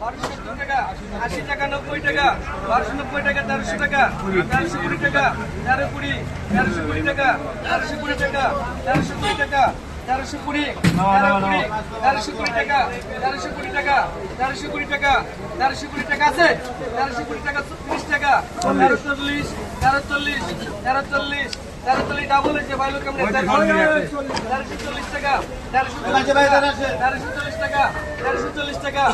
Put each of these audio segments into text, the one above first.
1270 টাকা, 80 টাকা, 90 টাকা, 1290 টাকা, 1300 টাকা, 1320 টাকা, 1320, 1320 টাকা, 1320 টাকা, 1320 টাকা, 1320, 1320 টাকা, 1320 টাকা, 1320 টাকা, 1320 টাকা আছে, 1320 টাকা, 30 টাকা, 1340, 1340, 1340, 1340 ডাবল হয়েছে ভাই লোক কেমন 1340 টাকা, 1340 টাকা, 1340 টাকা, 1340 টাকা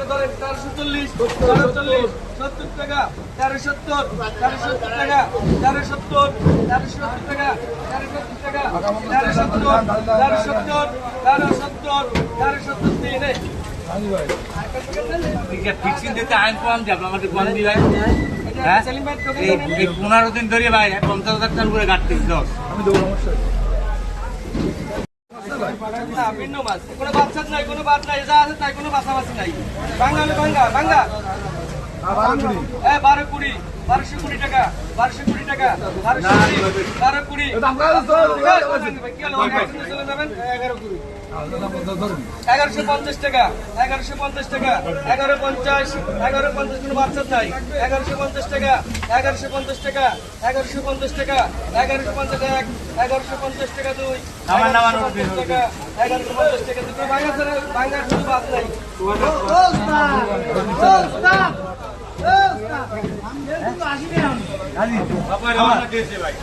ধরেন 1340, 1340, 70 টাকা, 1370, 1370 টাকা, 1370, 1370 টাকা, 1370 টাকা, 1370, 1370, 1370 ফিক্সিং দিতে আইন কম যাবে আমাদের কম দিবে এই 15 দিন ধরে ভাই 50,000 টাকার উপরে ঘাটতি লস আমি দেবো না ভিন্ন মাছ কোনো বাচ্চা নাই কোনো বাদ নাই যা আছে তাই কোনো বাছাবাছি নাই বাংলা হলে বাংলা বাংলা 1220 1220 টাকা 1220 টাকা 1220 1150 টাকা 1150 টাকা 1150 1150 কোনো বাচ্চা নাই 1150 টাকা 1150 টাকা 1150 টাকা 1150 টাকা 1150 টাকা 2 1150 টাকা 1150 টাকা 2 বাংলা বাংলা কোনো বাদ নাই ভাই